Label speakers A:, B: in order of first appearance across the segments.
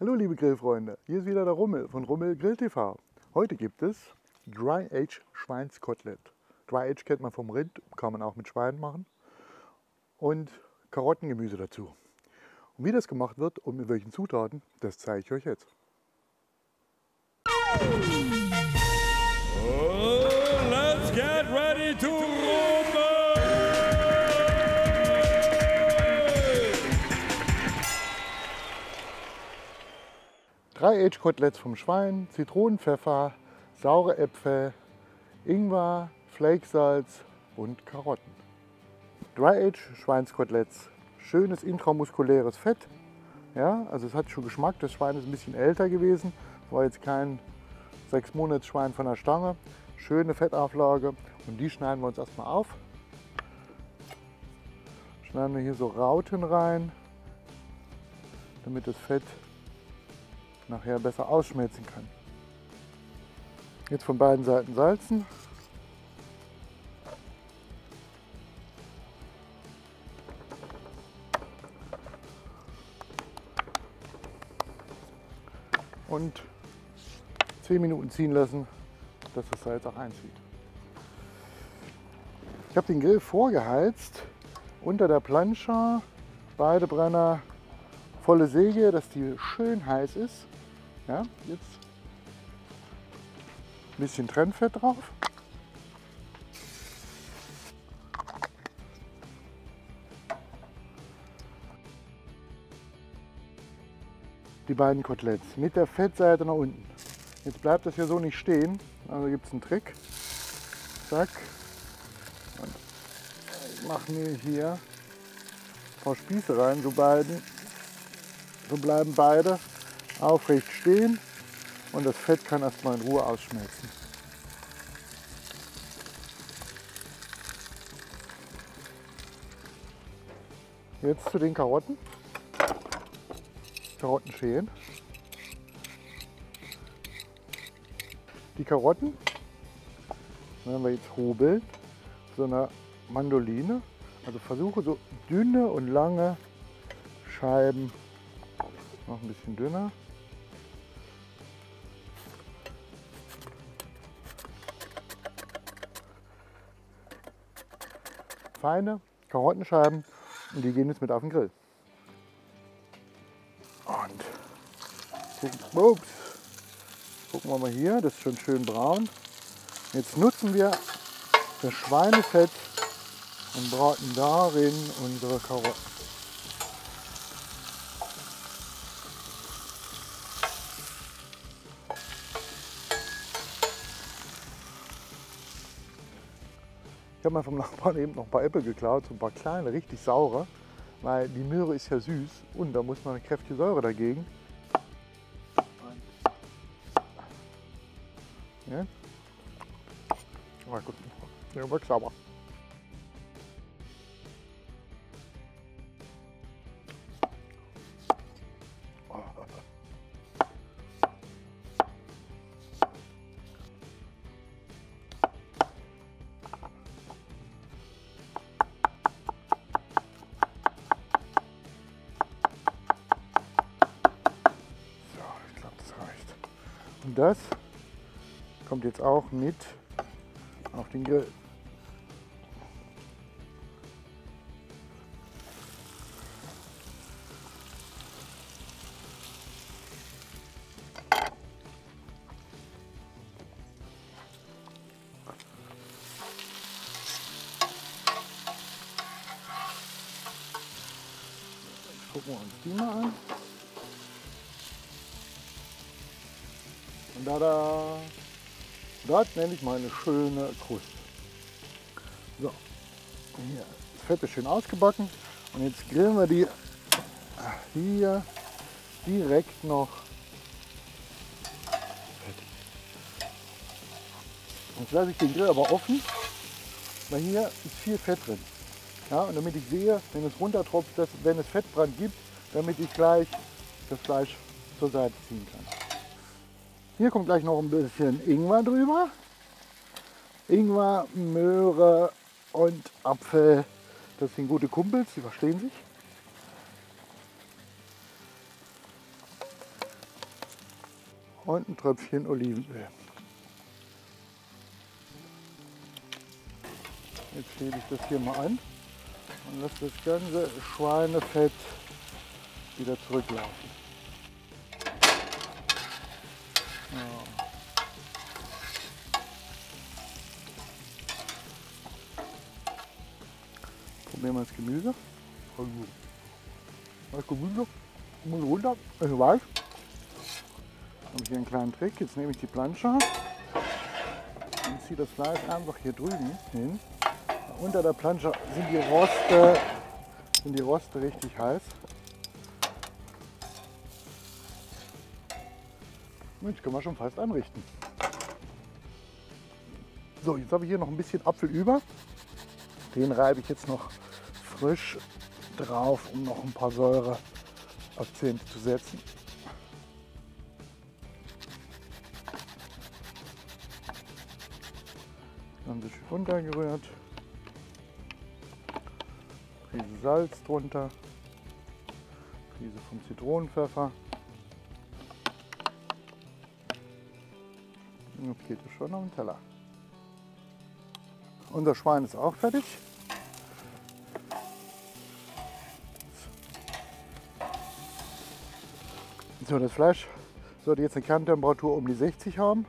A: Hallo liebe Grillfreunde, hier ist wieder der Rummel von Rummel Grill TV. Heute gibt es Dry Age Schweinskotelett. Dry Age kennt man vom Rind, kann man auch mit Schwein machen. Und Karottengemüse dazu. Und wie das gemacht wird und mit welchen Zutaten, das zeige ich euch jetzt.
B: Oh, let's get ready to rumble!
A: Dry Age Koteletts vom Schwein, Zitronenpfeffer, saure Äpfel, Ingwer, Flakesalz und Karotten. Dry Age Schweinskoteletts, schönes intramuskuläres Fett. Ja, also es hat schon Geschmack, das Schwein ist ein bisschen älter gewesen, war jetzt kein 6 Monats Schwein von der Stange. Schöne Fettauflage und die schneiden wir uns erstmal auf. Schneiden wir hier so Rauten rein, damit das Fett nachher besser ausschmelzen kann. Jetzt von beiden Seiten salzen. Und 10 Minuten ziehen lassen, dass das Salz auch einzieht. Ich habe den Grill vorgeheizt, unter der Plancha, beide Brenner, volle Säge, dass die schön heiß ist. Ja, jetzt ein bisschen Trennfett drauf. Die beiden Koteletts mit der Fettseite nach unten. Jetzt bleibt das hier so nicht stehen, also gibt es einen Trick. Zack. Und ich mache mir hier ein paar Spieße rein, so bleiben beide aufrecht stehen und das Fett kann erstmal in Ruhe ausschmelzen. Jetzt zu den Karotten. Karotten schälen. Die Karotten werden wir jetzt hobeln, so einer Mandoline. Also versuche so dünne und lange Scheiben, noch ein bisschen dünner. Feine Karottenscheiben und die gehen jetzt mit auf den Grill. Und gucken wir mal hier, das ist schon schön braun. Jetzt nutzen wir das Schweinefett und braten darin unsere Karotten. Ich habe mal vom Nachbarn eben noch ein paar Äpfel geklaut, so ein paar kleine, richtig saure, weil die Möhre ist ja süß und da muss man eine kräftige Säure dagegen. Ja. Oh, gut. Ja, wird sauber. Ich glaube, das reicht. Und das kommt jetzt auch mit auf den Grill. Gucken wir uns die mal an. Und tada! Das nenne ich mal eine schöne Kruste. So, hier, das Fett ist schön ausgebacken und jetzt grillen wir die hier direkt noch fertig. Jetzt lasse ich den Grill aber offen, weil hier ist viel Fett drin. Ja, und damit ich sehe, wenn es runtertropft, dass, wenn es Fettbrand gibt, damit ich gleich das Fleisch zur Seite ziehen kann. Hier kommt gleich noch ein bisschen Ingwer drüber. Ingwer, Möhre und Apfel, das sind gute Kumpels, die verstehen sich. und ein Tröpfchen Olivenöl. Jetzt schiebe ich das hier mal an und lasse das ganze Schweinefett wieder zurücklaufen. So. Probieren wir das Gemüse. Das Gemüse muss runter, ich weiß. Habe ich hier einen kleinen Trick. Jetzt nehme ich die Plansche und ziehe das Fleisch einfach hier drüben hin. Unter der Plansche sind die Roste richtig heiß. Mensch, können wir schon fast anrichten. So, jetzt habe ich hier noch ein bisschen Apfel über. Den reibe ich jetzt noch frisch drauf, um noch ein paar Säureakzente zu setzen. Dann wird schön runtergerührt. Prise Salz drunter. Prise vom Zitronenpfeffer. Und jetzt geht es schon auf den Teller. Unser Schwein ist auch fertig. So, das Fleisch sollte jetzt eine Kerntemperatur um die 60 haben.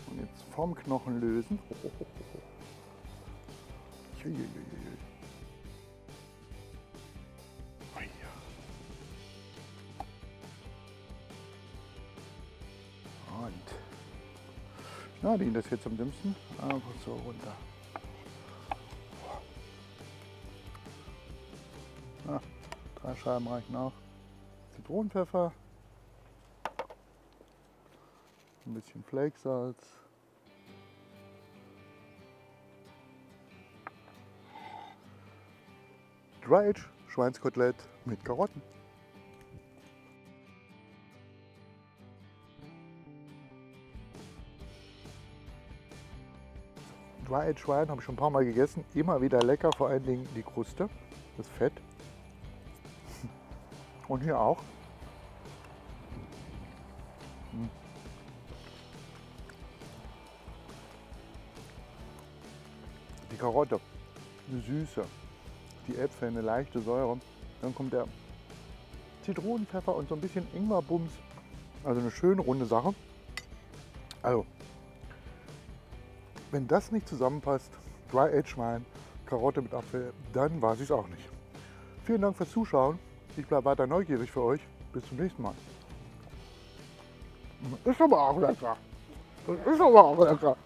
A: Und jetzt vom Knochen lösen. Und schneide das jetzt am dümmsten einfach so runter. 3 Scheiben reichen auch. Zitronenpfeffer, ein bisschen Flakesalz, Dry-Aged Schweinskotelett mit Karotten. Dry-Aged Schwein habe ich schon ein paar Mal gegessen, immer wieder lecker, vor allen Dingen die Kruste, das Fett. Und hier auch. Die Karotte, eine Süße, die Äpfel, eine leichte Säure. Dann kommt der Zitronenpfeffer und so ein bisschen Ingwerbums. Also eine schöne runde Sache. Also, wenn das nicht zusammenpasst, Dry-Aged Schwein, Karotte mit Apfel, dann weiß ich es auch nicht. Vielen Dank fürs Zuschauen. Ich bleibe weiter neugierig für euch. Bis zum nächsten Mal. Ist aber auch lecker. Das ist aber auch lecker.